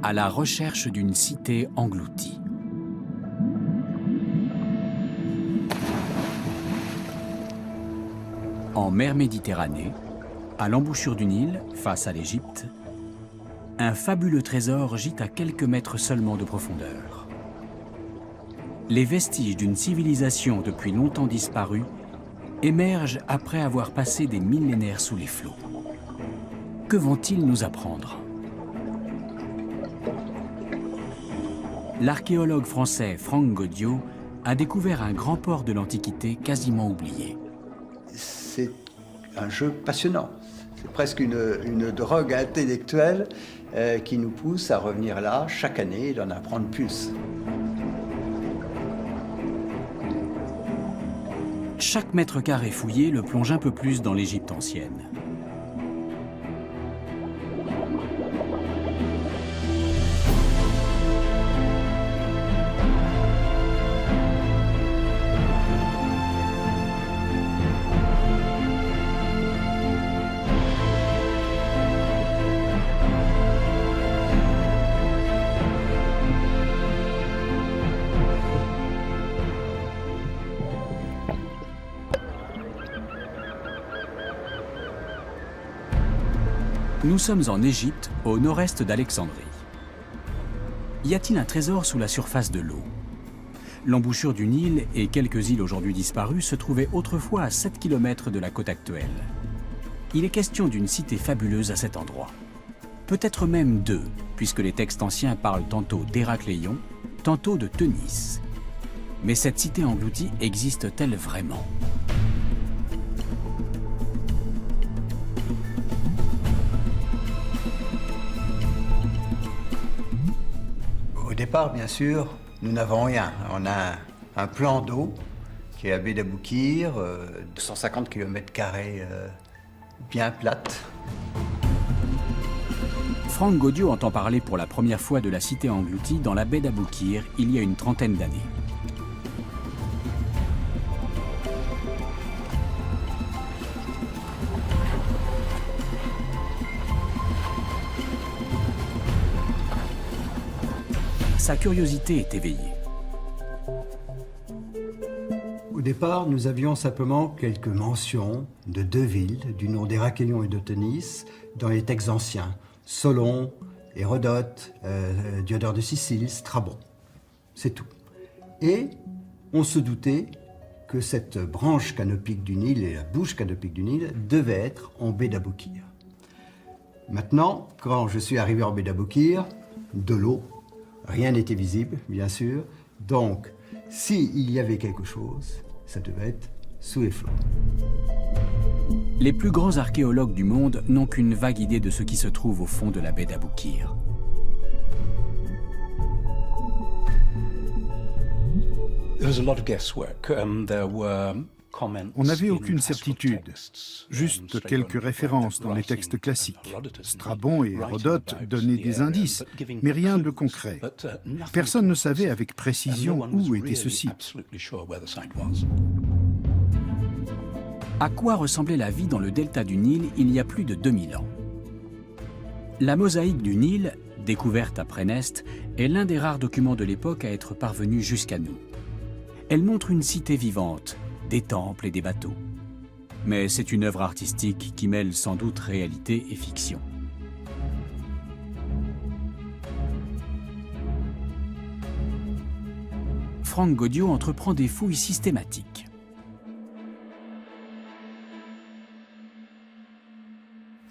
à la recherche d'une cité engloutie. En mer Méditerranée, à l'embouchure du Nil, face à l'Égypte, un fabuleux trésor gît à quelques mètres seulement de profondeur. Les vestiges d'une civilisation depuis longtemps disparue émergent après avoir passé des millénaires sous les flots. Que vont-ils nous apprendre? L'archéologue français Franck Gaudiot a découvert un grand port de l'Antiquité quasiment oublié. C'est un jeu passionnant. C'est presque une drogue intellectuelle qui nous pousse à revenir là chaque année et d'en apprendre plus. Chaque mètre carré fouillé le plonge un peu plus dans l'Égypte ancienne. Nous sommes en Égypte, au nord-est d'Alexandrie. Y a-t-il un trésor sous la surface de l'eau? L'embouchure du Nil et quelques îles aujourd'hui disparues se trouvaient autrefois à 7 km de la côte actuelle. Il est question d'une cité fabuleuse à cet endroit. Peut-être même deux, puisque les textes anciens parlent tantôt d'Héracléon, tantôt de Teunis. Mais cette cité engloutie existe-t-elle vraiment? Au départ, bien sûr, nous n'avons rien. On a un plan d'eau qui est la baie d'Aboukir, de 150 km² bien plate. Franck Gaudiot entend parler pour la première fois de la cité engloutie dans la baie d'Aboukir il y a une trentaine d'années. Sa curiosité est éveillée. Au départ, nous avions simplement quelques mentions de deux villes, du nom d'Héracléon et de Teunis, dans les textes anciens. Solon, Hérodote, Diodore de Sicile, Strabon. C'est tout. Et on se doutait que cette branche canopique du Nil et la bouche canopique du Nil devaient être en baie d'Aboukir. Maintenant, quand je suis arrivé en baie d'Aboukir, de l'eau, rien n'était visible, bien sûr. Donc, s'il y avait quelque chose, ça devait être sous les flots. Les plus grands archéologues du monde n'ont qu'une vague idée de ce qui se trouve au fond de la baie d'Aboukir. On n'avait aucune certitude, juste quelques références dans les textes classiques. Strabon et Hérodote donnaient des indices, mais rien de concret. Personne ne savait avec précision où était ce site. À quoi ressemblait la vie dans le delta du Nil il y a plus de 2000 ans? La mosaïque du Nil, découverte après Nest, est l'un des rares documents de l'époque à être parvenu jusqu'à nous. Elle montre une cité vivante, des temples et des bateaux. Mais c'est une œuvre artistique qui mêle sans doute réalité et fiction. Franck Gaudiot entreprend des fouilles systématiques.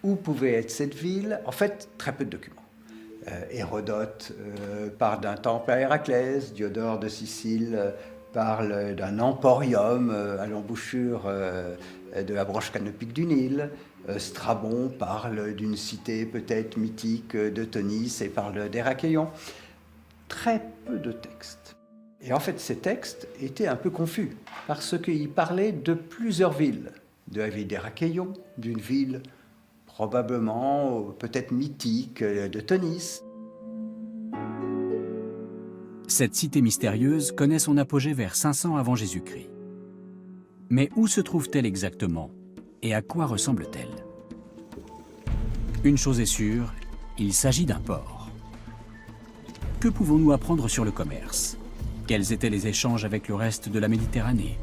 Où pouvait être cette ville? En fait, très peu de documents. Hérodote parle d'un temple à Héraclès, Diodore de Sicile parle d'un emporium à l'embouchure de la branche canopique du Nil. Strabon parle d'une cité peut-être mythique de Teunis et parle d'Héracléon. Très peu de textes. Et en fait, ces textes étaient un peu confus parce qu'ils parlaient de plusieurs villes. De la ville d'Héracléon, d'une ville probablement, peut-être mythique, de Teunis. Cette cité mystérieuse connaît son apogée vers 500 avant Jésus-Christ. Mais où se trouve-t-elle exactement et à quoi ressemble-t-elle? Une chose est sûre, Il s'agit d'un port. Que pouvons-nous apprendre sur le commerce? Quels étaient les échanges avec le reste de la Méditerranée?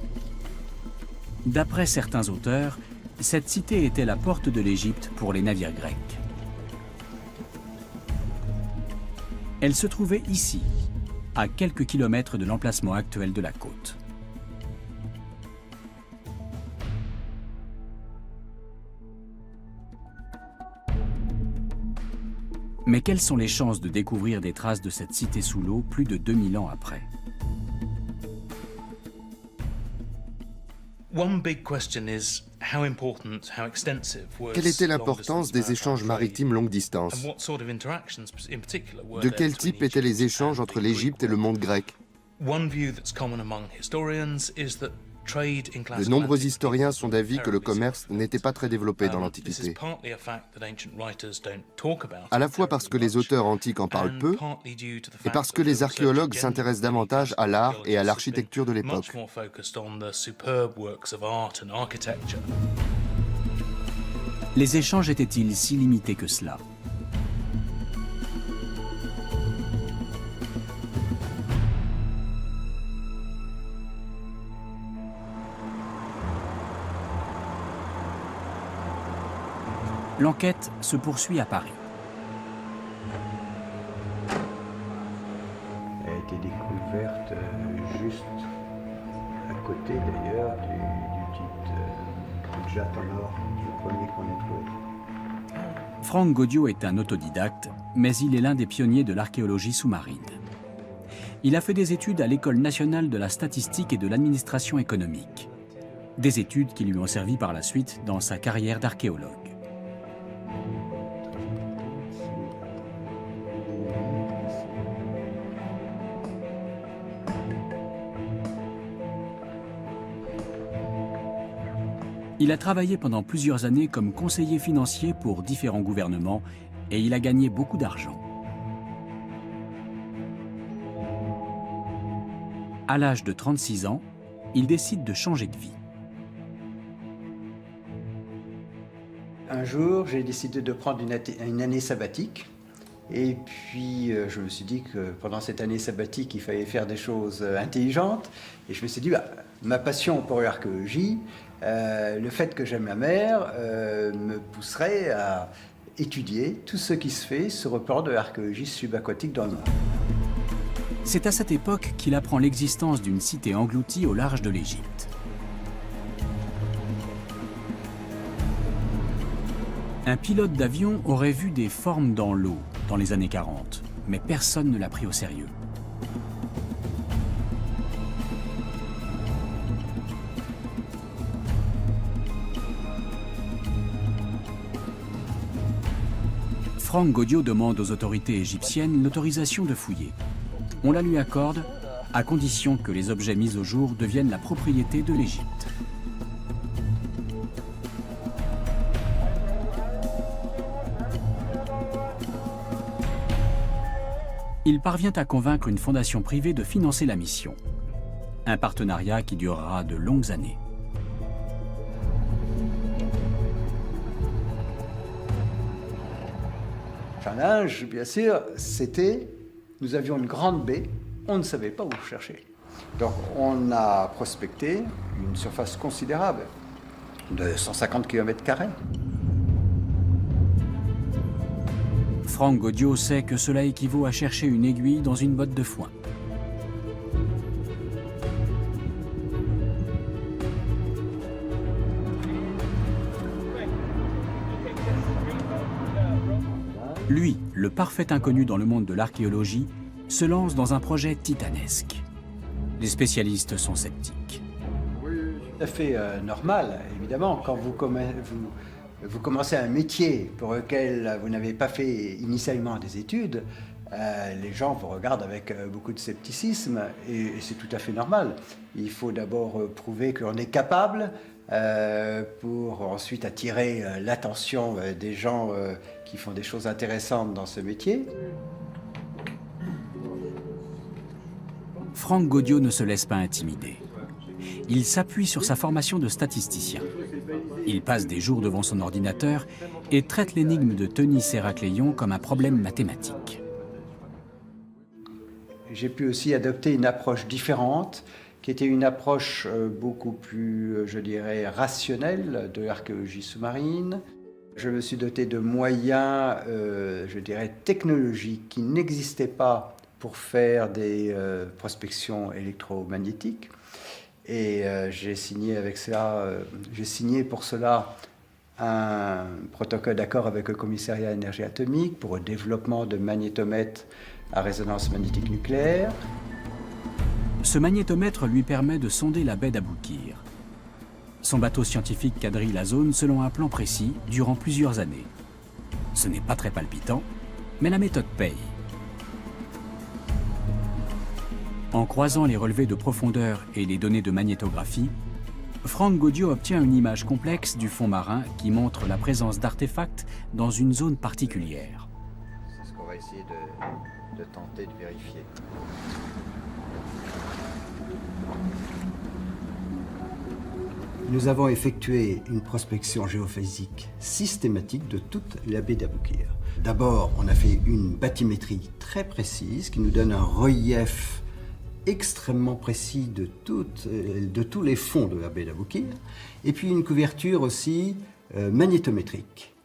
D'après certains auteurs, cette cité était la porte de l'Égypte pour les navires grecs. Elle se trouvait ici, à quelques kilomètres de l'emplacement actuel de la côte. Mais quelles sont les chances de découvrir des traces de cette cité sous l'eau plus de 2000 ans après? Quelle était l'importance des échanges maritimes longue distance? De quel type étaient les échanges entre l'Égypte et le monde grec? De nombreux historiens sont d'avis que le commerce n'était pas très développé dans l'Antiquité, à la fois parce que les auteurs antiques en parlent peu et parce que les archéologues s'intéressent davantage à l'art et à l'architecture de l'époque. Les échanges étaient-ils si limités que cela? L'enquête se poursuit à Paris. Elle a été découverte juste à côté d'ailleurs du titre Jatte en or, le premier qu'on ait trouvé. Franck Gaudio est un autodidacte, mais il est l'un des pionniers de l'archéologie sous-marine. Il a fait des études à l'École nationale de la statistique et de l'administration économique. Des études qui lui ont servi par la suite dans sa carrière d'archéologue. Il a travaillé pendant plusieurs années comme conseiller financier pour différents gouvernements et il a gagné beaucoup d'argent. À l'âge de 36 ans, il décide de changer de vie. Un jour, j'ai décidé de prendre une année sabbatique. Et puis, je me suis dit que pendant cette année sabbatique, il fallait faire des choses intelligentes. Et je me suis dit, ma passion pour l'archéologie, le fait que j'aime la mer, me pousserait à étudier tout ce qui se fait sur le plan de l'archéologie subaquatique dans le monde. C'est à cette époque qu'il apprend l'existence d'une cité engloutie au large de l'Égypte. Un pilote d'avion aurait vu des formes dans l'eau dans les années 40, mais personne ne l'a pris au sérieux. Franck Gaudio demande aux autorités égyptiennes l'autorisation de fouiller. On la lui accorde, à condition que les objets mis au jour deviennent la propriété de l'Égypte. Il parvient à convaincre une fondation privée de financer la mission. Un partenariat qui durera de longues années. Challenge, bien sûr, c'était, nous avions une grande baie, on ne savait pas où chercher. Donc on a prospecté une surface considérable, de 150 km². Franck Gaudio sait que cela équivaut à chercher une aiguille dans une botte de foin. Lui, le parfait inconnu dans le monde de l'archéologie, se lance dans un projet titanesque. Les spécialistes sont sceptiques. Tout à fait normal, évidemment, quand vous commencez un métier pour lequel vous n'avez pas fait initialement des études, les gens vous regardent avec beaucoup de scepticisme et c'est tout à fait normal. Il faut d'abord prouver qu'on est capable pour ensuite attirer l'attention des gens qui font des choses intéressantes dans ce métier. Franck Gaudio ne se laisse pas intimider. Il s'appuie sur sa formation de statisticien. Il passe des jours devant son ordinateur et traite l'énigme de Tenis Héracléion comme un problème mathématique. J'ai pu aussi adopter une approche différente, qui était une approche beaucoup plus, je dirais, rationnelle de l'archéologie sous-marine. Je me suis doté de moyens, je dirais, technologiques qui n'existaient pas pour faire des prospections électromagnétiques. Et j'ai signé pour cela un protocole d'accord avec le commissariat à l'énergie atomique pour le développement de magnétomètres à résonance magnétique nucléaire. Ce magnétomètre lui permet de sonder la baie d'Aboukir. Son bateau scientifique quadrille la zone selon un plan précis durant plusieurs années. Ce n'est pas très palpitant, mais la méthode paye. En croisant les relevés de profondeur et les données de magnétographie, Franck Gaudiot obtient une image complexe du fond marin qui montre la présence d'artefacts dans une zone particulière. C'est ce qu'on va essayer de tenter de vérifier. Nous avons effectué une prospection géophysique systématique de toute la baie d'Aboukir. D'abord, on a fait une bathymétrie très précise qui nous donne un relief extrêmement précis de tous les fonds de la baie d'Aboukir, et puis une couverture aussi magnétométrique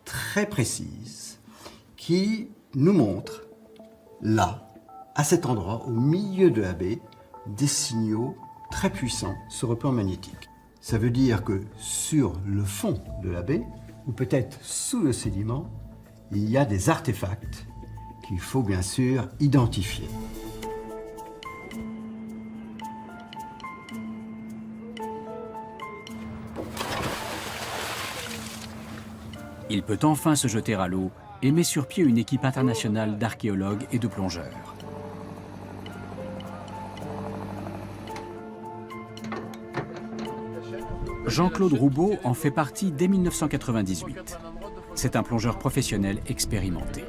très précise qui nous montre là, à cet endroit, au milieu de la baie, des signaux très puissants sur le plan magnétique. Ça veut dire que sur le fond de la baie, ou peut-être sous le sédiment, il y a des artefacts qu'il faut bien sûr identifier. Il peut enfin se jeter à l'eau et met sur pied une équipe internationale d'archéologues et de plongeurs. Jean-Claude Roubaud en fait partie dès 1998. C'est un plongeur professionnel expérimenté.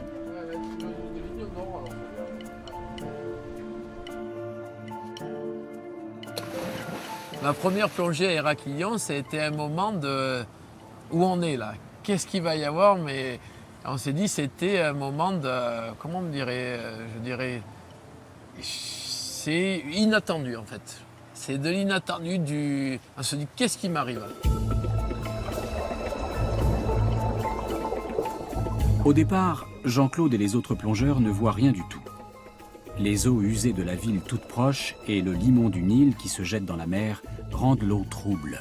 Ma première plongée à Héracléion, c'était un moment de où on est là. Qu'est-ce qu'il va y avoir? Mais on s'est dit c'était un moment de, comment on dirait, je dirais, c'est inattendu en fait. C'est de l'inattendu, on se dit qu'est-ce qui m'arrive? Au départ, Jean-Claude et les autres plongeurs ne voient rien du tout. Les eaux usées de la ville toute proche et le limon du Nil qui se jette dans la mer rendent l'eau trouble.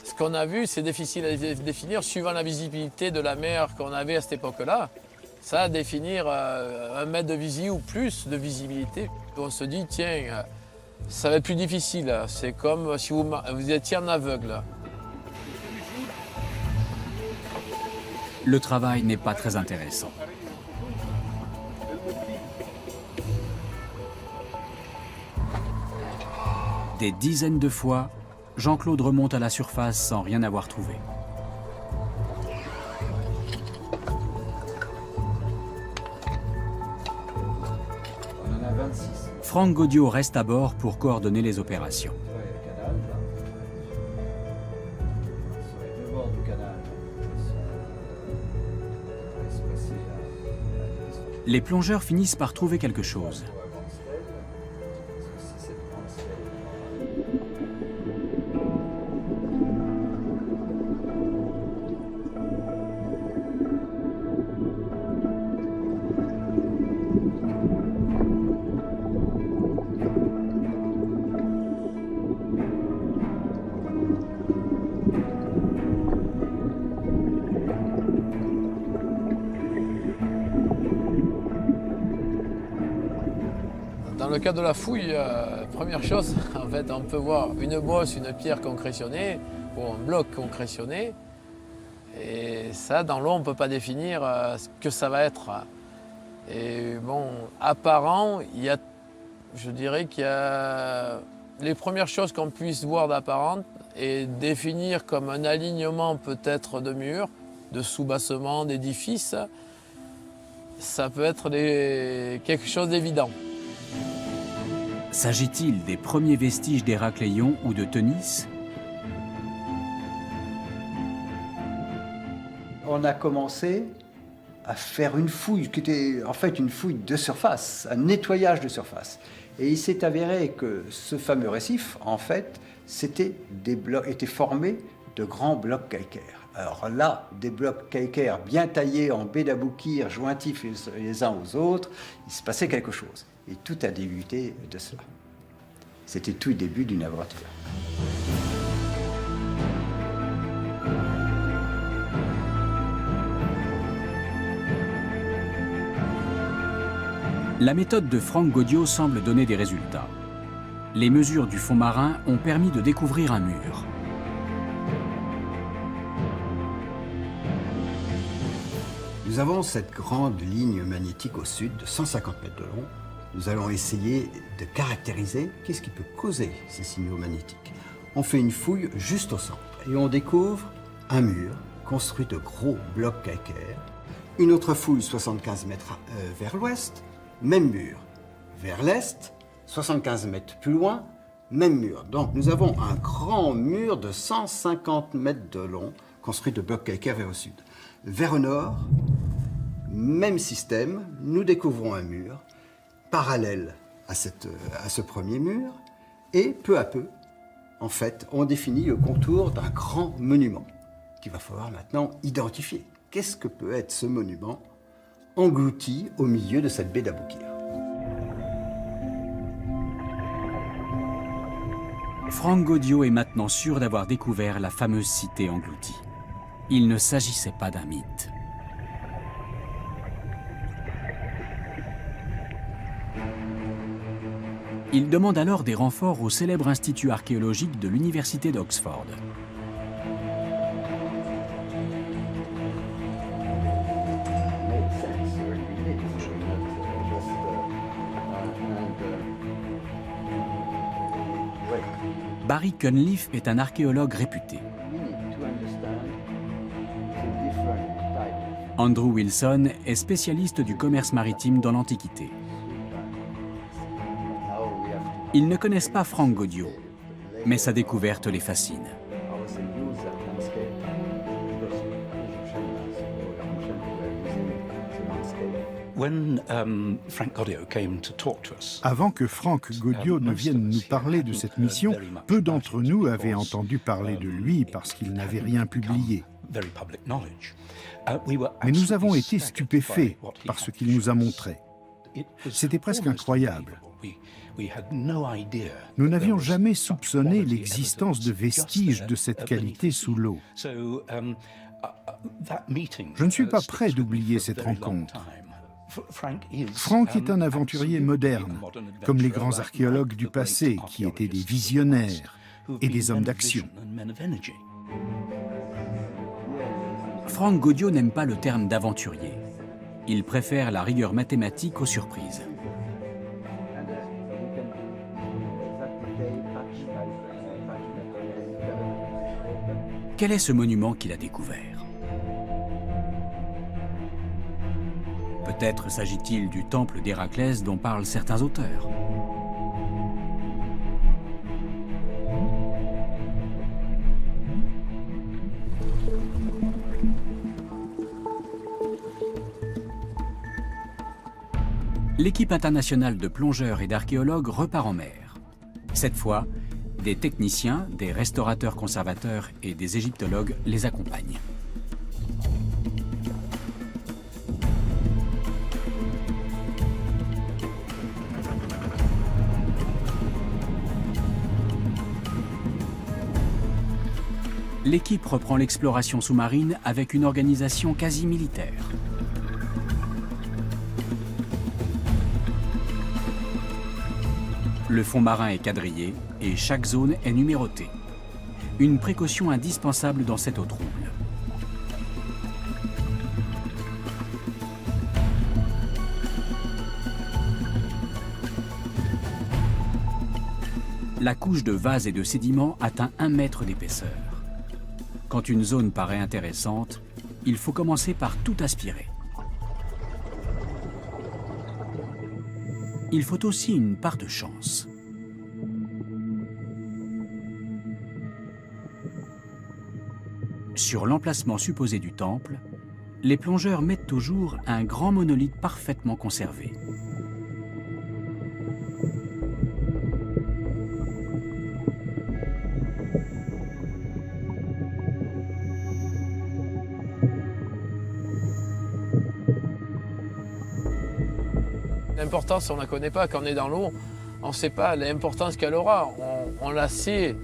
Ce qu'on a vu, c'est difficile à définir suivant la visibilité de la mer qu'on avait à cette époque-là. Ça, à définir 1 mètre de visie ou plus de visibilité. On se dit, tiens, ça va être plus difficile. C'est comme si vous étiez en aveugle. Le travail n'est pas très intéressant. Des dizaines de fois, Jean-Claude remonte à la surface sans rien avoir trouvé. Franck Gaudiot reste à bord pour coordonner les opérations. Les plongeurs finissent par trouver quelque chose. Dans le cas de la fouille, première chose, en fait, on peut voir une bosse, une pierre concrétionnée ou un bloc concrétionné. Et ça, dans l'eau, on ne peut pas définir ce que ça va être. Et bon, apparent, je dirais qu'il y a les premières choses qu'on puisse voir d'apparent et définir comme un alignement peut-être de murs, de sous-bassements, d'édifices, ça peut être quelque chose d'évident. S'agit-il des premiers vestiges d'Héracléon ou de Teunis? On a commencé à faire une fouille, qui était en fait une fouille de surface, un nettoyage de surface. Et il s'est avéré que ce fameux récif, en fait, était formé de grands blocs calcaires. Alors là, des blocs calcaires bien taillés en baies d'aboukir, jointifs les uns aux autres, il se passait quelque chose. Et tout a débuté de cela. C'était tout le début d'une aventure. La méthode de Franck Gaudiau semble donner des résultats. Les mesures du fond marin ont permis de découvrir un mur. Nous avons cette grande ligne magnétique au sud de 150 mètres de long. Nous allons essayer de caractériser qu'est-ce qui peut causer ces signaux magnétiques. On fait une fouille juste au centre et on découvre un mur construit de gros blocs calcaires. Une autre fouille 75 mètres vers l'ouest, même mur. Vers l'est, 75 mètres plus loin, même mur. Donc nous avons un grand mur de 150 mètres de long construit de blocs calcaires vers le sud. Vers le nord, même système, nous découvrons un mur parallèle à ce premier mur et peu à peu, en fait, on définit le contour d'un grand monument qu'il va falloir maintenant identifier. Qu'est-ce que peut être ce monument englouti au milieu de cette baie d'Aboukir? Franck Gaudiau est maintenant sûr d'avoir découvert la fameuse cité engloutie. Il ne s'agissait pas d'un mythe. Il demande alors des renforts au célèbre institut archéologique de l'université d'Oxford. Barry Cunliffe est un archéologue réputé. Andrew Wilson est spécialiste du commerce maritime dans l'Antiquité. Ils ne connaissent pas Franck Gaudiau, mais sa découverte les fascine. Avant que Franck Gaudiau ne vienne nous parler de cette mission, peu d'entre nous avaient entendu parler de lui parce qu'il n'avait rien publié. Mais nous avons été stupéfaits par ce qu'il nous a montré. C'était presque incroyable. Nous n'avions jamais soupçonné l'existence de vestiges de cette qualité sous l'eau. Je ne suis pas prêt d'oublier cette rencontre. Franck est un aventurier moderne, comme les grands archéologues du passé qui étaient des visionnaires et des hommes d'action. Franck Gaudiau n'aime pas le terme d'aventurier. Il préfère la rigueur mathématique aux surprises. Quel est ce monument qu'il a découvert? Peut-être s'agit-il du temple d'Héraclès dont parlent certains auteurs. L'équipe internationale de plongeurs et d'archéologues repart en mer. Cette fois, des techniciens, des restaurateurs conservateurs et des égyptologues les accompagnent. L'équipe reprend l'exploration sous-marine avec une organisation quasi militaire. Le fond marin est quadrillé et chaque zone est numérotée. Une précaution indispensable dans cette eau trouble. La couche de vase et de sédiments atteint 1 mètre d'épaisseur. Quand une zone paraît intéressante, il faut commencer par tout aspirer. Il faut aussi une part de chance. Sur l'emplacement supposé du temple, les plongeurs mettent au jour un grand monolithe parfaitement conservé. L'importance, on ne la connaît pas. Quand on est dans l'eau, on ne sait pas l'importance qu'elle aura. On la sait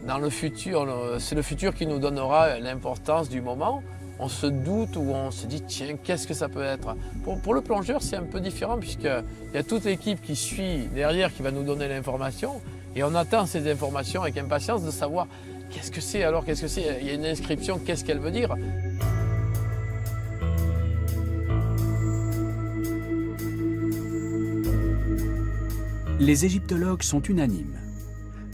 dans le futur. C'est le futur qui nous donnera l'importance du moment. On se doute ou on se dit, tiens, qu'est-ce que ça peut être? Pour le plongeur, c'est un peu différent puisqu'il y a toute l'équipe qui suit derrière, qui va nous donner l'information. Et on attend ces informations avec impatience de savoir qu'est-ce que c'est alors, qu'est-ce que c'est? Il y a une inscription, qu'est-ce qu'elle veut dire? Les égyptologues sont unanimes.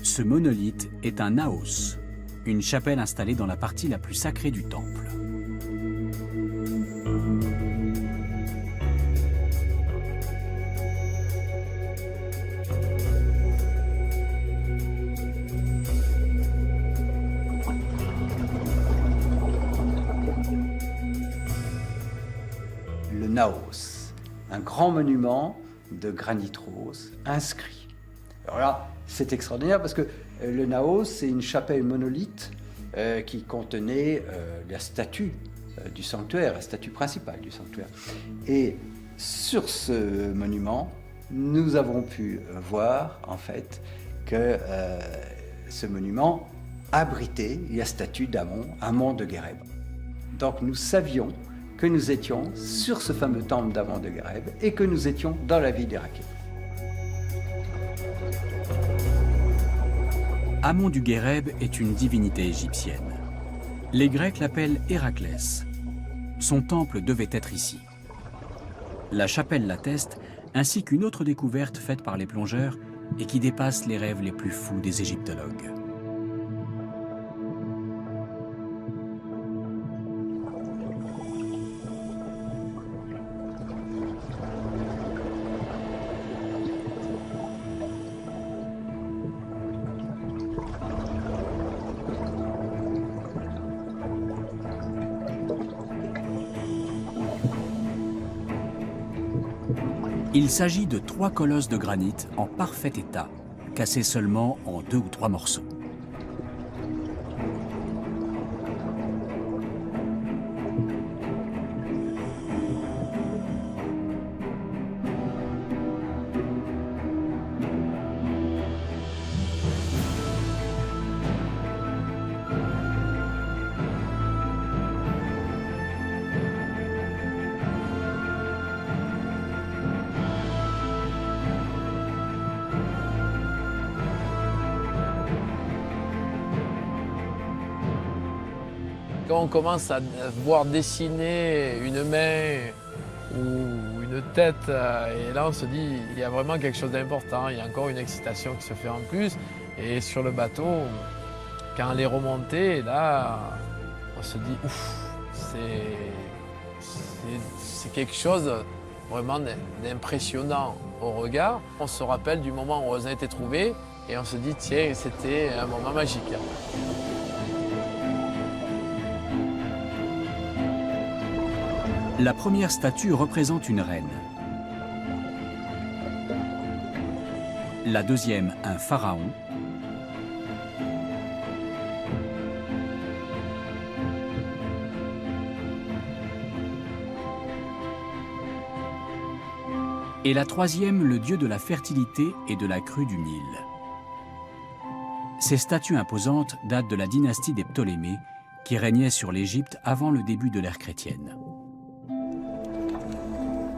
Ce monolithe est un naos, une chapelle installée dans la partie la plus sacrée du temple. Le naos, un grand monument de granit rose inscrit. Alors là, c'est extraordinaire parce que le naos, c'est une chapelle monolithe qui contenait la statue du sanctuaire, la statue principale du sanctuaire. Et sur ce monument, nous avons pu voir en fait que ce monument abritait la statue d'Amon, Amon de Guéreb. Donc nous savions que nous étions sur ce fameux temple d'Amon de Guéreb et que nous étions dans la ville d'Héraklion. Amon du Guéreb est une divinité égyptienne. Les Grecs l'appellent Héraclès. Son temple devait être ici. La chapelle l'atteste, ainsi qu'une autre découverte faite par les plongeurs et qui dépasse les rêves les plus fous des égyptologues. Il s'agit de 3 colosses de granit en parfait état, cassés seulement en 2 ou 3 morceaux. Quand on commence à voir dessiner une main ou une tête, et là on se dit il y a vraiment quelque chose d'important, il y a encore une excitation qui se fait en plus. Et sur le bateau, quand elle est remontée, là on se dit ouf, c'est quelque chose vraiment d'impressionnant au regard. On se rappelle du moment où elles ont été trouvées et on se dit tiens, c'était un moment magique. La première statue représente une reine. La deuxième, un pharaon. Et la troisième, le dieu de la fertilité et de la crue du Nil. Ces statues imposantes datent de la dynastie des Ptolémées, qui régnait sur l'Égypte avant le début de l'ère chrétienne.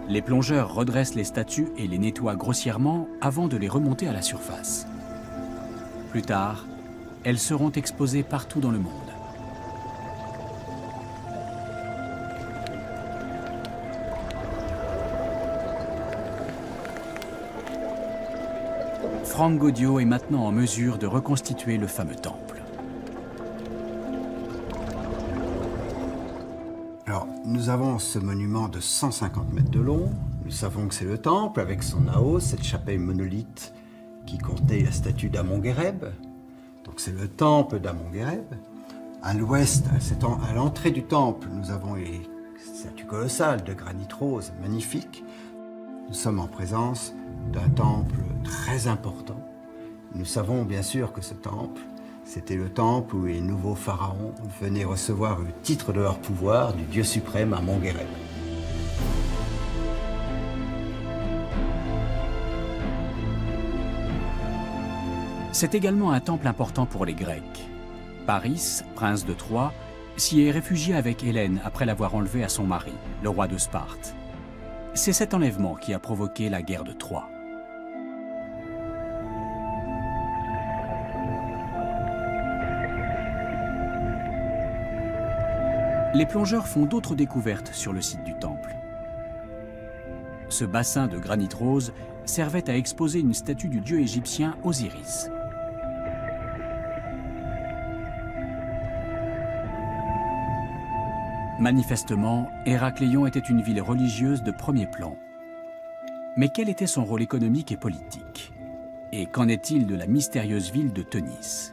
Les plongeurs redressent les statues et les nettoient grossièrement avant de les remonter à la surface. Plus tard, elles seront exposées partout dans le monde. Franck Gaudio est maintenant en mesure de reconstituer le fameux temple. Alors, nous avons ce monument de 150 mètres de long. Nous savons que c'est le temple avec son naos, cette chapelle monolithe qui contenait la statue d'Amon Guéreb. Donc c'est le temple d'Amon Guéreb. À l'ouest, à l'entrée du temple, nous avons les statues colossales de granit rose, magnifiques. Nous sommes en présence d'un temple très important. Nous savons bien sûr que ce temple, c'était le temple où les nouveaux pharaons venaient recevoir le titre de leur pouvoir du dieu suprême à Mont-Guéret. C'est également un temple important pour les Grecs. Paris, prince de Troie, s'y est réfugié avec Hélène après l'avoir enlevée à son mari, le roi de Sparte. C'est cet enlèvement qui a provoqué la guerre de Troie. Les plongeurs font d'autres découvertes sur le site du temple. Ce bassin de granit rose servait à exposer une statue du dieu égyptien Osiris. Manifestement, Héracléon était une ville religieuse de premier plan. Mais quel était son rôle économique et politique? Et qu'en est-il de la mystérieuse ville de Teunis?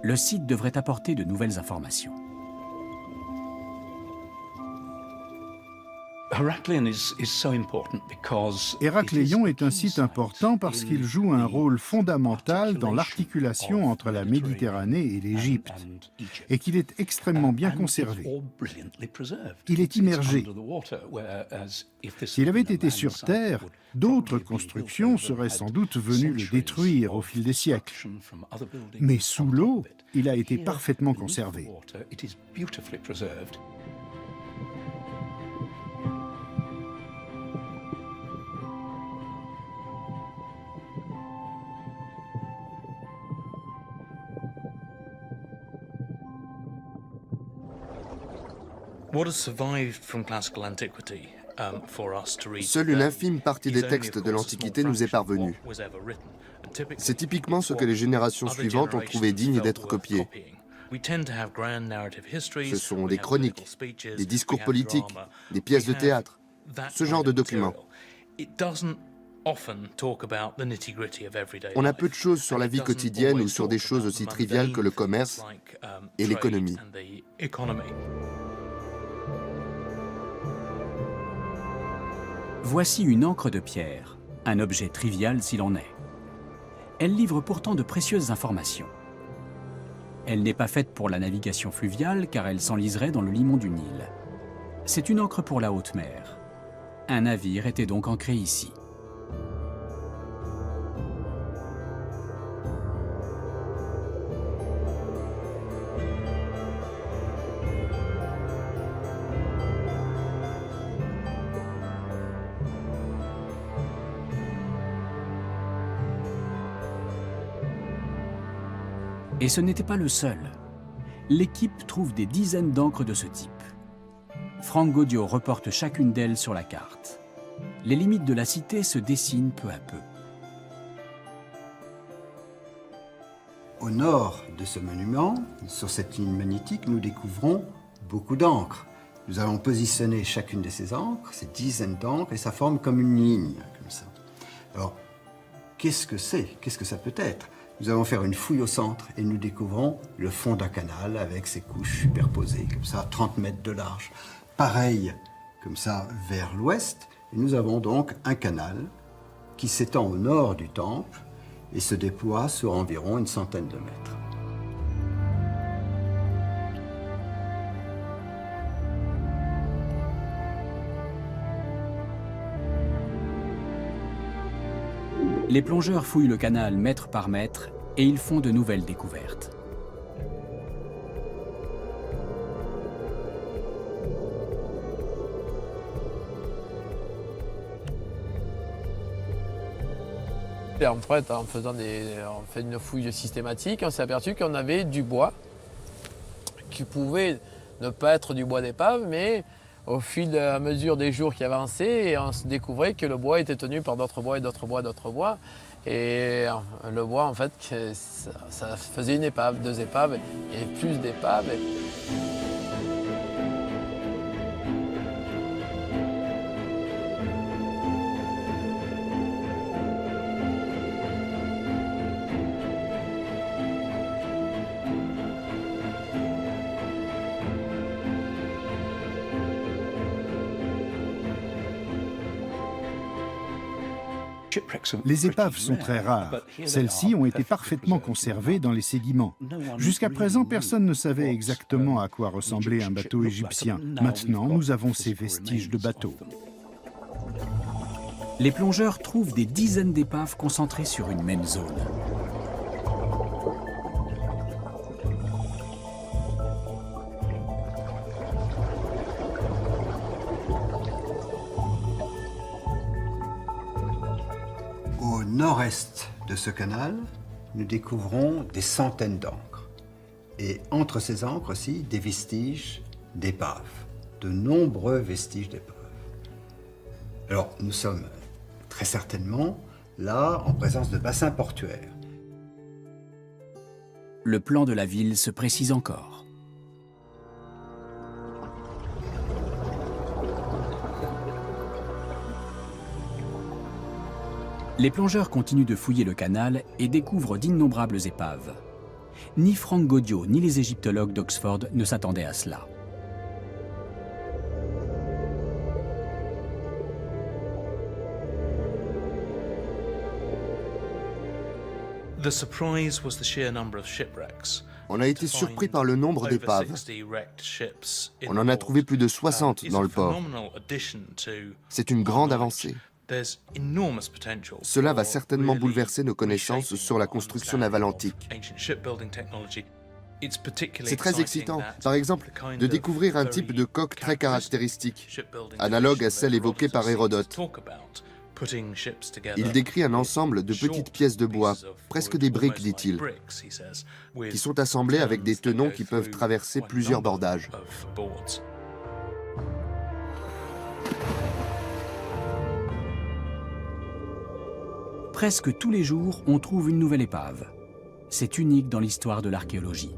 Le site devrait apporter de nouvelles informations. Héracléon est un site important parce qu'il joue un rôle fondamental dans l'articulation entre la Méditerranée et l'Égypte, et qu'il est extrêmement bien conservé. Il est immergé. S'il avait été sur Terre, d'autres constructions seraient sans doute venues le détruire au fil des siècles. Mais sous l'eau, il a été parfaitement conservé. Seule une infime partie des textes de l'Antiquité nous est parvenue. C'est typiquement ce que les générations suivantes ont trouvé digne d'être copié. Ce sont des chroniques, des discours politiques, des pièces de théâtre, ce genre de documents. On a peu de choses sur la vie quotidienne ou sur des choses aussi triviales que le commerce et l'économie. Voici une encre de pierre, un objet trivial s'il en est. Elle livre pourtant de précieuses informations. Elle n'est pas faite pour la navigation fluviale car elle s'enliserait dans le limon du Nil. C'est une encre pour la haute mer. Un navire était donc ancré ici. Et ce n'était pas le seul. L'équipe trouve des dizaines d'encres de ce type. Franck Gaudio reporte chacune d'elles sur la carte. Les limites de la cité se dessinent peu à peu. Au nord de ce monument, sur cette ligne magnétique, nous découvrons beaucoup d'encres. Nous allons positionner chacune de ces encres, ces dizaines d'encres, et ça forme comme une ligne, comme ça. Alors, qu'est-ce que c'est? Qu'est-ce que ça peut être? Nous allons faire une fouille au centre et nous découvrons le fond d'un canal avec ses couches superposées, comme ça, 30 mètres de large. Pareil, comme ça, vers l'ouest. Et nous avons donc un canal qui s'étend au nord du temple et se déploie sur environ une centaine de mètres. Les plongeurs fouillent le canal mètre par mètre et ils font de nouvelles découvertes. Et en fait, on fait une fouille systématique, on s'est aperçu qu'on avait du bois qui pouvait ne pas être du bois d'épave, mais au fil et à mesure des jours qui avançaient, on se découvrait que le bois était tenu par d'autres bois et d'autres bois, d'autres bois. Et le bois, en fait, ça faisait une épave, deux épaves et plus d'épaves. Les épaves sont très rares. Celles-ci ont été parfaitement conservées dans les sédiments. Jusqu'à présent, personne ne savait exactement à quoi ressemblait un bateau égyptien. Maintenant, nous avons ces vestiges de bateaux. Les plongeurs trouvent des dizaines d'épaves concentrées sur une même zone. Au nord-est de ce canal, nous découvrons des centaines d'encres. Et entre ces encres aussi, des vestiges d'épaves, de nombreux vestiges d'épaves. Alors, nous sommes très certainement là en présence de bassins portuaires. Le plan de la ville se précise encore. Les plongeurs continuent de fouiller le canal et découvrent d'innombrables épaves. Ni Frank Gaudio ni les égyptologues d'Oxford ne s'attendaient à cela. On a été surpris par le nombre d'épaves. On en a trouvé plus de 60 dans le port. C'est une grande avancée. Cela va certainement bouleverser nos connaissances sur la construction navale antique. C'est très excitant, par exemple, de découvrir un type de coque très caractéristique, analogue à celle évoquée par Hérodote. Il décrit un ensemble de petites pièces de bois, presque des briques, dit-il, qui sont assemblées avec des tenons qui peuvent traverser plusieurs bordages. Presque tous les jours, on trouve une nouvelle épave. C'est unique dans l'histoire de l'archéologie.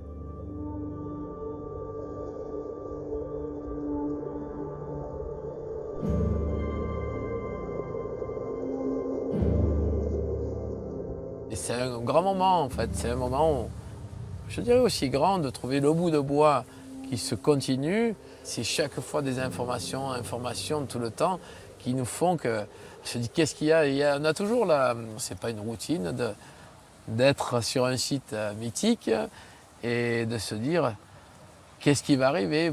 C'est un grand moment en fait, c'est un moment, je dirais aussi grand, de trouver le bout de bois qui se continue. C'est chaque fois des informations tout le temps qui nous font que, on se dit qu'est-ce qu'il y a, on a toujours là, c'est pas une routine d'être sur un site mythique et de se dire qu'est-ce qui va arriver.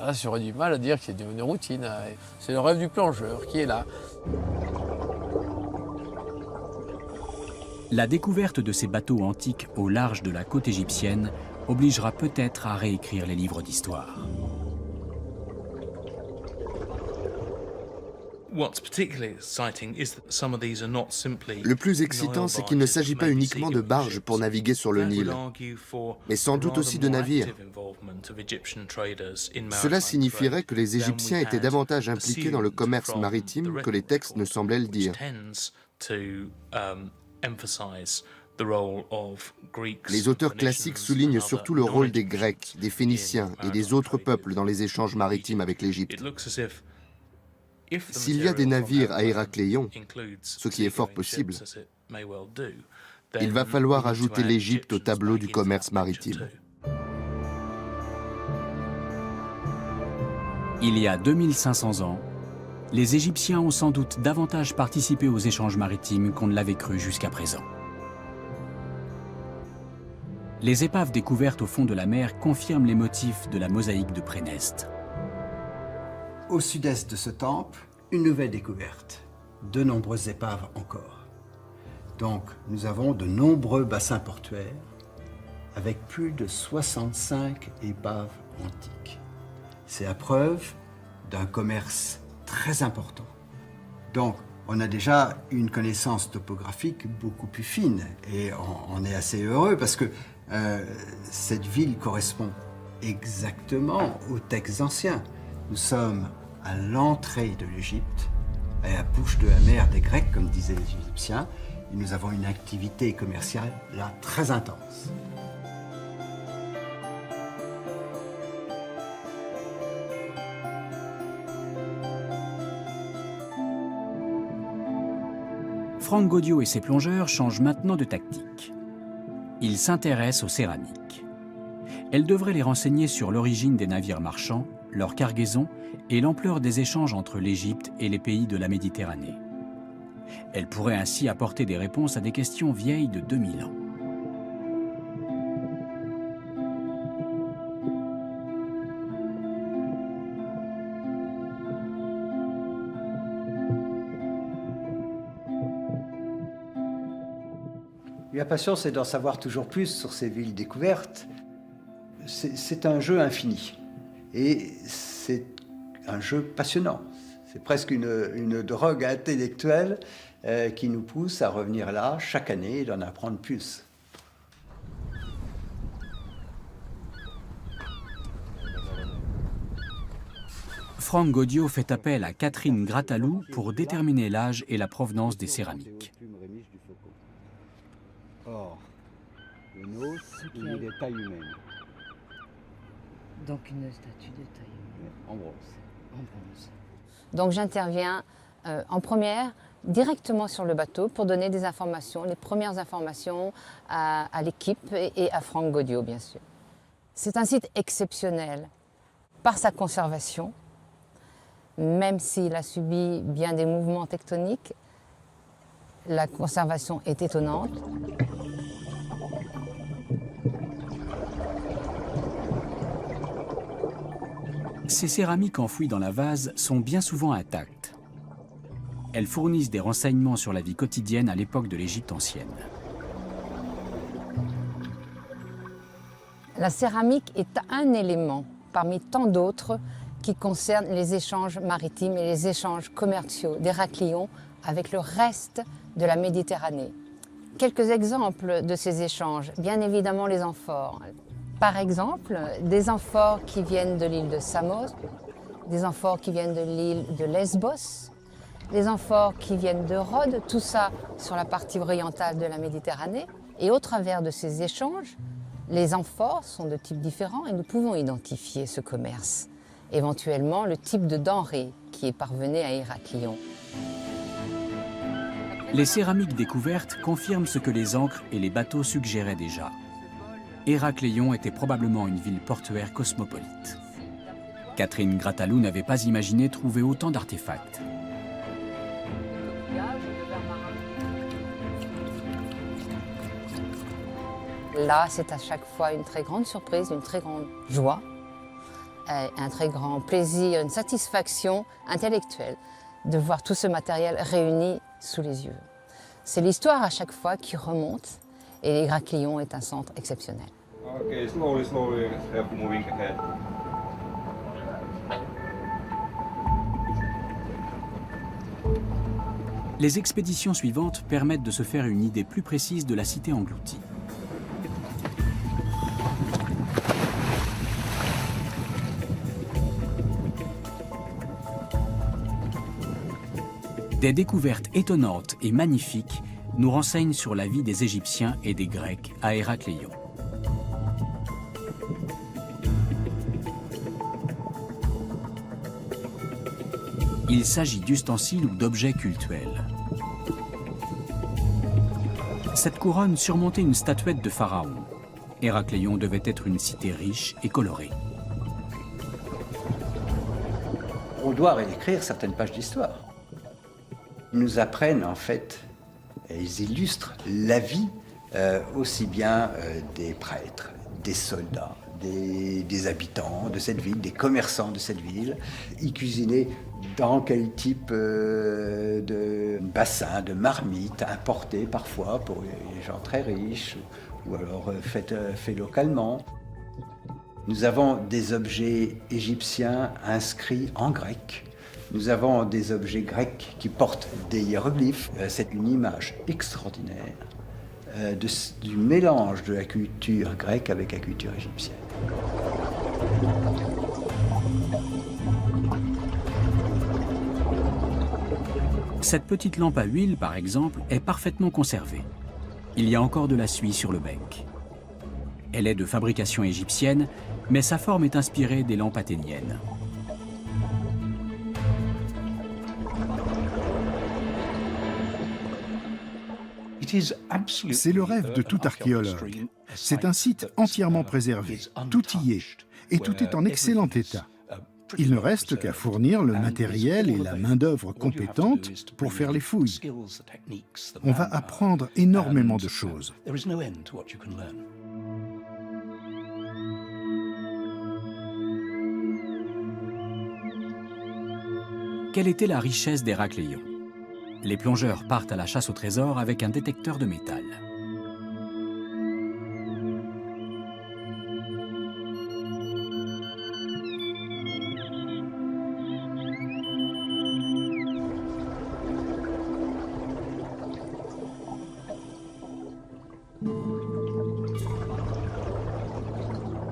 Là j'aurais du mal à dire que c'est une routine, c'est le rêve du plongeur qui est là. La découverte de ces bateaux antiques au large de la côte égyptienne obligera peut-être à réécrire les livres d'histoire. Le plus excitant, c'est qu'il ne s'agit pas uniquement de barges pour naviguer sur le Nil, mais sans doute aussi de navires. Cela signifierait que les Égyptiens étaient davantage impliqués dans le commerce maritime que les textes ne semblaient le dire. Les auteurs classiques soulignent surtout le rôle des Grecs, des Phéniciens et des autres peuples dans les échanges maritimes avec l'Égypte. S'il y a des navires à Héracléon, ce qui est fort possible, il va falloir ajouter l'Égypte au tableau du commerce maritime. Il y a 2500 ans, les Égyptiens ont sans doute davantage participé aux échanges maritimes qu'on ne l'avait cru jusqu'à présent. Les épaves découvertes au fond de la mer confirment les motifs de la mosaïque de Préneste. Au sud-est de ce temple, une nouvelle découverte. De nombreuses épaves encore. Donc, nous avons de nombreux bassins portuaires avec plus de 65 épaves antiques. C'est la preuve d'un commerce très important. Donc, on a déjà une connaissance topographique beaucoup plus fine et on est assez heureux parce que cette ville correspond exactement aux textes anciens. Nous sommes à l'entrée de l'Égypte, à la bouche de la mer des Grecs, comme disaient les Égyptiens, et nous avons une activité commerciale là très intense. Frank Gaudio et ses plongeurs changent maintenant de tactique. Ils s'intéressent aux céramiques. Elles devraient les renseigner sur l'origine des navires marchands, leur cargaison et l'ampleur des échanges entre l'Égypte et les pays de la Méditerranée. Elle pourrait ainsi apporter des réponses à des questions vieilles de 2000 ans. La passion, c'est d'en savoir toujours plus sur ces villes découvertes. C'est un jeu infini. Et c'est un jeu passionnant. C'est presque une drogue intellectuelle qui nous pousse à revenir là chaque année et d'en apprendre plus. Franck Gaudiot fait appel à Catherine Grattalou pour déterminer l'âge et la provenance des céramiques. Or, le nôtre, il est de taille humaine, Donc une statue de taille humaine en bronze. en bronze. Donc j'interviens en première directement sur le bateau pour donner des informations, les premières informations à l'équipe et à Franck Gaudiot, bien sûr. C'est un site exceptionnel par sa conservation, même s'il a subi bien des mouvements tectoniques. La conservation est étonnante. Ces céramiques enfouies dans la vase sont bien souvent intactes. Elles fournissent des renseignements sur la vie quotidienne à l'époque de l'Égypte ancienne. La céramique est un élément parmi tant d'autres qui concernent les échanges maritimes et les échanges commerciaux d'Héraclion avec le reste de la Méditerranée. Quelques exemples de ces échanges, bien évidemment les amphores. Par exemple, des amphores qui viennent de l'île de Samos, des amphores qui viennent de l'île de Lesbos, des amphores qui viennent de Rhodes, tout ça sur la partie orientale de la Méditerranée. Et au travers de ces échanges, les amphores sont de types différents et nous pouvons identifier ce commerce. Éventuellement, le type de denrée qui est parvenu à Héraclion. Les céramiques découvertes confirment ce que les ancres et les bateaux suggéraient déjà. Héracléon était probablement une ville portuaire cosmopolite. Catherine Grattalou n'avait pas imaginé trouver autant d'artefacts. Là, c'est à chaque fois une très grande surprise, une très grande joie, un très grand plaisir, une satisfaction intellectuelle de voir tout ce matériel réuni sous les yeux. C'est l'histoire à chaque fois qui remonte et Héraclion est un centre exceptionnel. Okay, slowly, have moving ahead. Les expéditions suivantes permettent de se faire une idée plus précise de la cité engloutie. Des découvertes étonnantes et magnifiques nous renseignent sur la vie des Égyptiens et des Grecs à Héracléon. Il s'agit d'ustensiles ou d'objets cultuels. Cette couronne surmontait une statuette de pharaon. Héracléon devait être une cité riche et colorée. On doit réécrire certaines pages d'histoire. Ils nous apprennent en fait, et ils illustrent la vie aussi bien des prêtres, des soldats, des habitants de cette ville, des commerçants de cette ville. Ils cuisinaient dans quel type de bassin, de marmite, importé parfois pour les gens très riches, ou alors fait localement. Nous avons des objets égyptiens inscrits en grec. Nous avons des objets grecs qui portent des hiéroglyphes. C'est une image extraordinaire du mélange de la culture grecque avec la culture égyptienne. Cette petite lampe à huile, par exemple, est parfaitement conservée. Il y a encore de la suie sur le bec. Elle est de fabrication égyptienne, mais sa forme est inspirée des lampes athéniennes. C'est le rêve de tout archéologue. C'est un site entièrement préservé. Tout y est. Et tout est en excellent état. Il ne reste qu'à fournir le matériel et la main-d'œuvre compétente pour faire les fouilles. On va apprendre énormément de choses. Quelle était la richesse d'Héracléon? Les plongeurs partent à la chasse au trésor avec un détecteur de métal.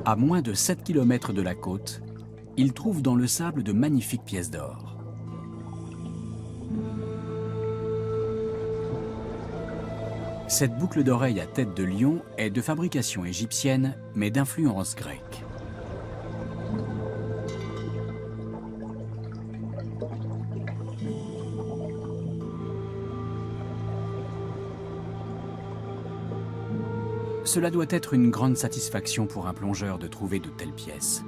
À moins de 7 km de la côte, ils trouvent dans le sable de magnifiques pièces d'or. Cette boucle d'oreille à tête de lion est de fabrication égyptienne, mais d'influence grecque. Cela doit être une grande satisfaction pour un plongeur de trouver de telles pièces.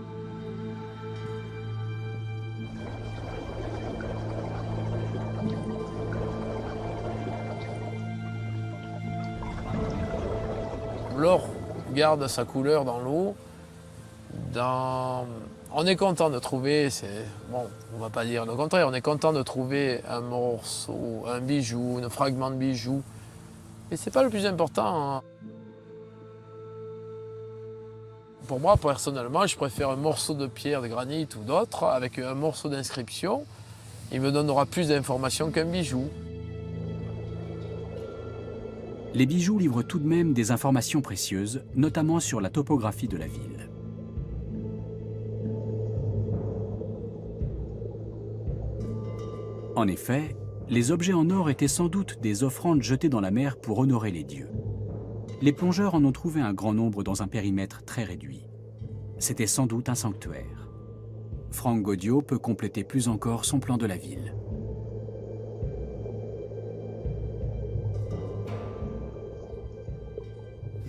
L'or garde sa couleur dans l'eau. On est content de trouver, bon, on ne va pas dire le contraire, on est content de trouver un morceau, un bijou, un fragment de bijou. Mais ce n'est pas le plus important. Pour moi, personnellement, je préfère un morceau de pierre, de granit ou d'autre, avec un morceau d'inscription. Il me donnera plus d'informations qu'un bijou. Les bijoux livrent tout de même des informations précieuses, notamment sur la topographie de la ville. En effet, les objets en or étaient sans doute des offrandes jetées dans la mer pour honorer les dieux. Les plongeurs en ont trouvé un grand nombre dans un périmètre très réduit. C'était sans doute un sanctuaire. Franck Gaudiot peut compléter plus encore son plan de la ville.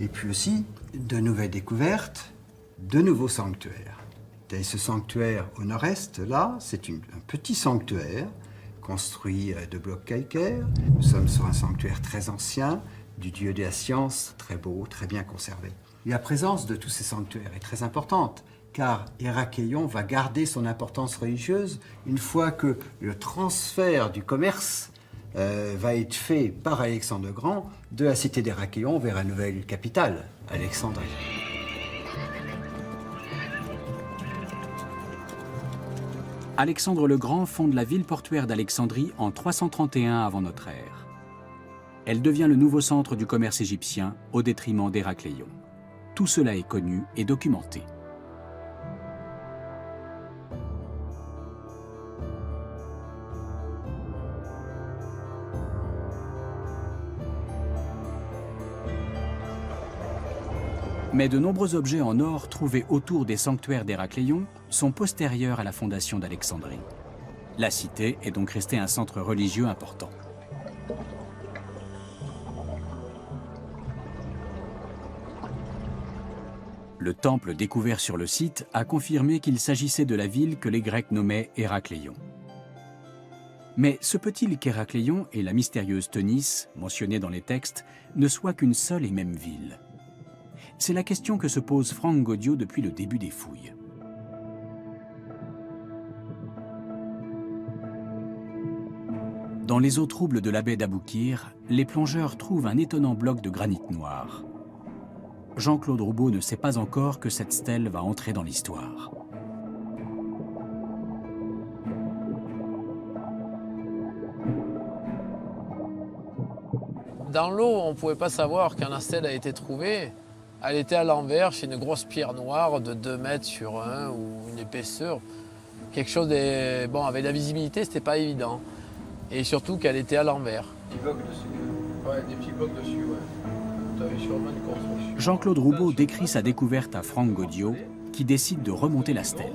Et puis aussi, de nouvelles découvertes, de nouveaux sanctuaires. Et ce sanctuaire au nord-est, là, c'est un petit sanctuaire construit de blocs calcaires. Nous sommes sur un sanctuaire très ancien, du dieu de la science, très beau, très bien conservé. Et la présence de tous ces sanctuaires est très importante, car Héracléon va garder son importance religieuse une fois que le transfert du commerce va être fait par Alexandre le Grand de la cité d'Héracléon vers la nouvelle capitale, Alexandrie. Alexandre le Grand fonde la ville portuaire d'Alexandrie en 331 avant notre ère. Elle devient le nouveau centre du commerce égyptien au détriment d'Héracléon. Tout cela est connu et documenté. Mais de nombreux objets en or trouvés autour des sanctuaires d'Héracléon sont postérieurs à la fondation d'Alexandrie. La cité est donc restée un centre religieux important. Le temple découvert sur le site a confirmé qu'il s'agissait de la ville que les Grecs nommaient Héracléon. Mais se peut-il qu'Héracléon et la mystérieuse Teunis, mentionnée dans les textes, ne soient qu'une seule et même ville? C'est la question que se pose Franck Gaudiot depuis le début des fouilles. Dans les eaux troubles de la baie d'Aboukir, les plongeurs trouvent un étonnant bloc de granit noir. Jean-Claude Roubaud ne sait pas encore que cette stèle va entrer dans l'histoire. Dans l'eau, on ne pouvait pas savoir quand la stèle a été trouvée. Elle était à l'envers, c'est une grosse pierre noire de 2 mètres sur 1 ou une épaisseur. Quelque chose de... Bon, avec la visibilité, c'était pas évident. Et surtout qu'elle était à l'envers. Des blocs dessus. Ouais, des petits blocs dessus, ouais. Tu avais sûrement une construction. Jean-Claude Roubaud décrit sa découverte à Franck Gaudiot, qui décide de remonter la stèle.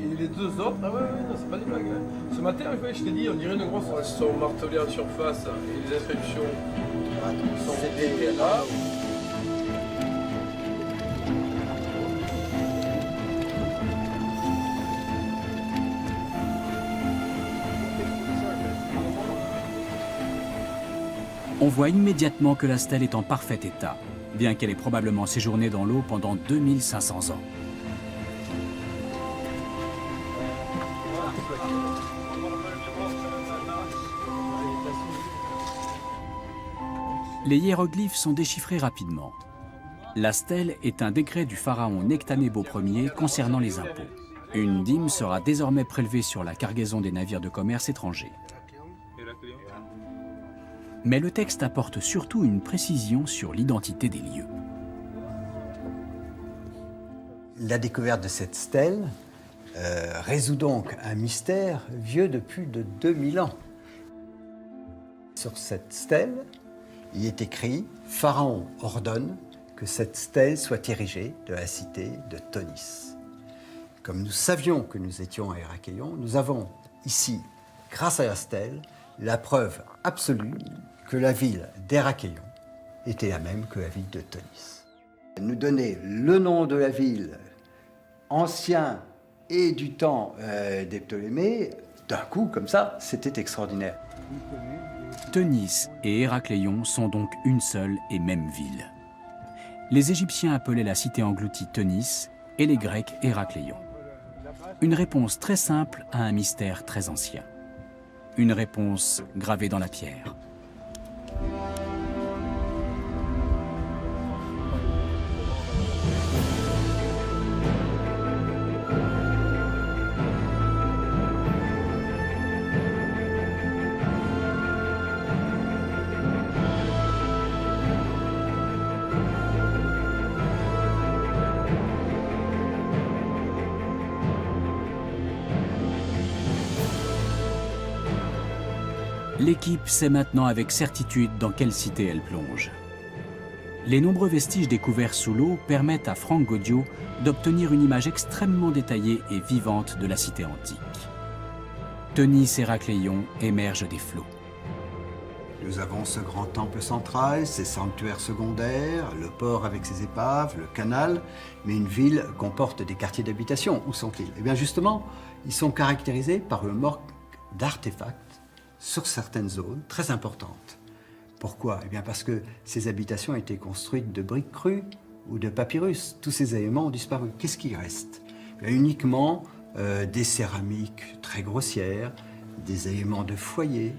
Et les 2 autres, ah ouais, non, c'est pas des blagues. Hein. Ce matin, je t'ai dit, on dirait une grosse. Ils sont martelés en surface et les inscriptions sont là. On voit immédiatement que la stèle est en parfait état, bien qu'elle ait probablement séjourné dans l'eau pendant 2500 ans. Les hiéroglyphes sont déchiffrés rapidement. La stèle est un décret du pharaon Nectanebo Ier concernant les impôts. Une dîme sera désormais prélevée sur la cargaison des navires de commerce étrangers. Mais le texte apporte surtout une précision sur l'identité des lieux. La découverte de cette stèle résout donc un mystère vieux de plus de 2000 ans. Sur cette stèle, il est écrit « Pharaon ordonne que cette stèle soit érigée de la cité de Tonis ». Comme nous savions que nous étions à Héraklion, nous avons ici, grâce à la stèle, la preuve absolue que la ville d'Héraklion était la même que la ville de Tonis. Nous donner le nom de la ville ancien et du temps des Ptolémées, d'un coup, comme ça, c'était extraordinaire. Tonis et Héraklion sont donc une seule et même ville. Les Égyptiens appelaient la cité engloutie Tonis et les Grecs Héraklion. Une réponse très simple à un mystère très ancien. Une réponse gravée dans la pierre. L'équipe sait maintenant avec certitude dans quelle cité elle plonge. Les nombreux vestiges découverts sous l'eau permettent à Franck Gaudio d'obtenir une image extrêmement détaillée et vivante de la cité antique. Tonis et Héraklion émergent des flots. Nous avons ce grand temple central, ses sanctuaires secondaires, le port avec ses épaves, le canal, mais une ville comporte des quartiers d'habitation. Où sont-ils? Eh bien justement, ils sont caractérisés par le manque d'artefacts sur certaines zones très importantes. Pourquoi? Eh bien parce que ces habitations étaient construites de briques crues ou de papyrus. Tous ces éléments ont disparu. Qu'est-ce qui reste? Eh bien, uniquement des céramiques très grossières, des éléments de foyer,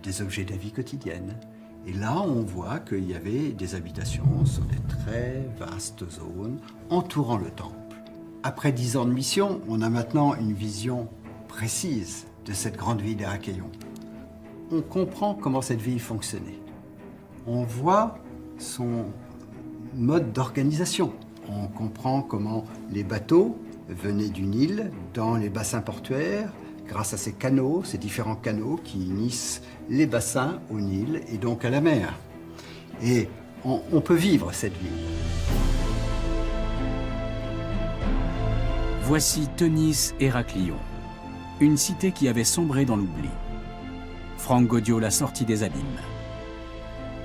des objets de la vie quotidienne. Et là, on voit qu'il y avait des habitations sur des très vastes zones entourant le temple. Après 10 ans de mission, on a maintenant une vision précise de cette grande ville d'Héraklion. On comprend comment cette ville fonctionnait. On voit son mode d'organisation. On comprend comment les bateaux venaient du Nil dans les bassins portuaires, grâce à ces canaux, ces différents canaux qui unissent les bassins au Nil et donc à la mer. Et on peut vivre cette ville. Voici Tonis Héraklion, une cité qui avait sombré dans l'oubli. Franck Gaudio l'a sortie des abîmes.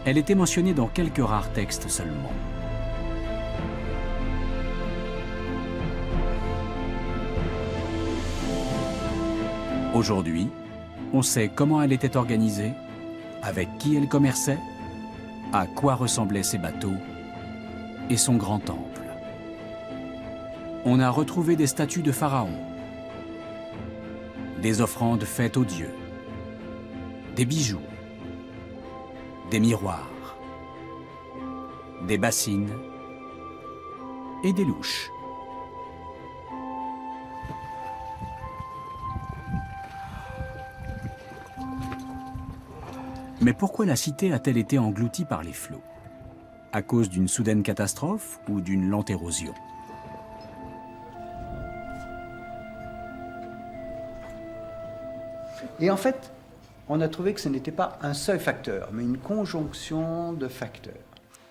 Elle était mentionnée dans quelques rares textes seulement. Aujourd'hui, on sait comment elle était organisée, avec qui elle commerçait, à quoi ressemblaient ses bateaux et son grand temple. On a retrouvé des statues de pharaons, des offrandes faites aux dieux, des bijoux, des miroirs, des bassines et des louches. Mais pourquoi la cité a-t-elle été engloutie par les flots? À cause d'une soudaine catastrophe ou d'une lente érosion? Et en fait, on a trouvé que ce n'était pas un seul facteur, mais une conjonction de facteurs.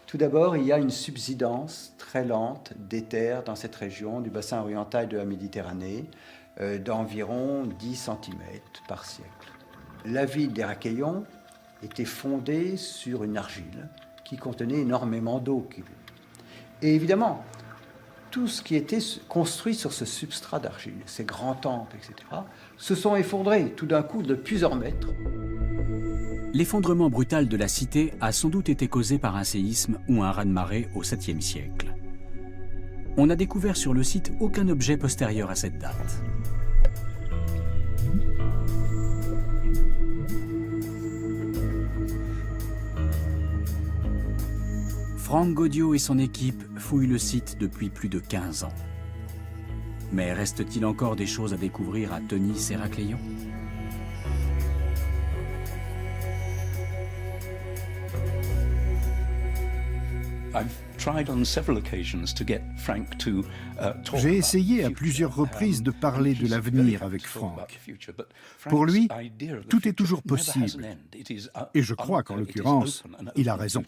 Tout d'abord, il y a une subsidence très lente d'éther dans cette région du bassin oriental de la Méditerranée d'environ 10 cm par siècle. La ville d'Héraklion était fondée sur une argile qui contenait énormément d'eau. Et évidemment, tout ce qui était construit sur ce substrat d'argile, ces grands temples, etc., se sont effondrés tout d'un coup de plusieurs mètres. L'effondrement brutal de la cité a sans doute été causé par un séisme ou un raz-de-marée au 7e siècle. On n'a découvert sur le site aucun objet postérieur à cette date. Franck Gaudiot et son équipe fouillent le site depuis plus de 15 ans. Mais reste-t-il encore des choses à découvrir à Tenis et Héracléon ? J'ai essayé à plusieurs reprises de parler de l'avenir avec Franck. Pour lui, tout est toujours possible. Et je crois qu'en l'occurrence, il a raison.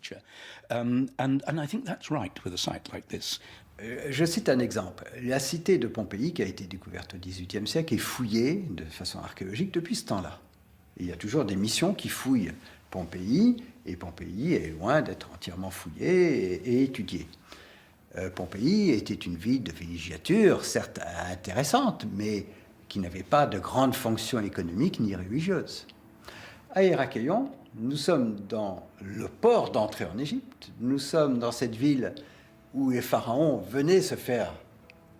Je cite un exemple. La cité de Pompéi, qui a été découverte au XVIIIe siècle, est fouillée de façon archéologique depuis ce temps-là. Il y a toujours des missions qui fouillent Pompéi, et Pompéi est loin d'être entièrement fouillée et étudiée. Pompéi était une ville de villégiature, certes intéressante, mais qui n'avait pas de grande fonction économique ni religieuse. À Héracléon, nous sommes dans le port d'entrée en Égypte, nous sommes dans cette ville où les pharaons venaient se faire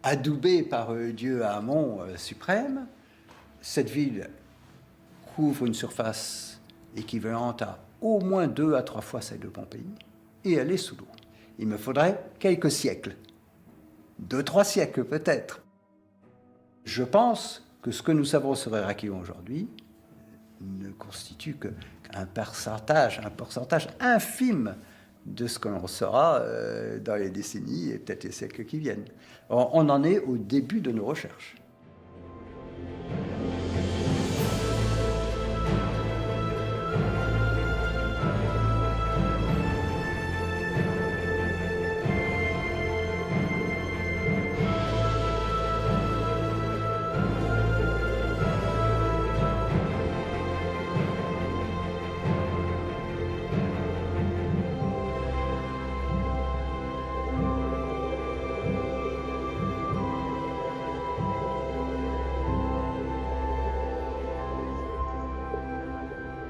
adouber par dieu Amon suprême. Cette ville couvre une surface équivalente à au moins 2 à 3 fois celle de Pompéi, et elle est sous l'eau. Il me faudrait quelques siècles, 2-3 siècles peut-être. Je pense que ce que nous savons sur Héracléon aujourd'hui ne constitue qu'un pourcentage infime de ce que l'on saura dans les décennies et peut-être les siècles qui viennent. On en est au début de nos recherches.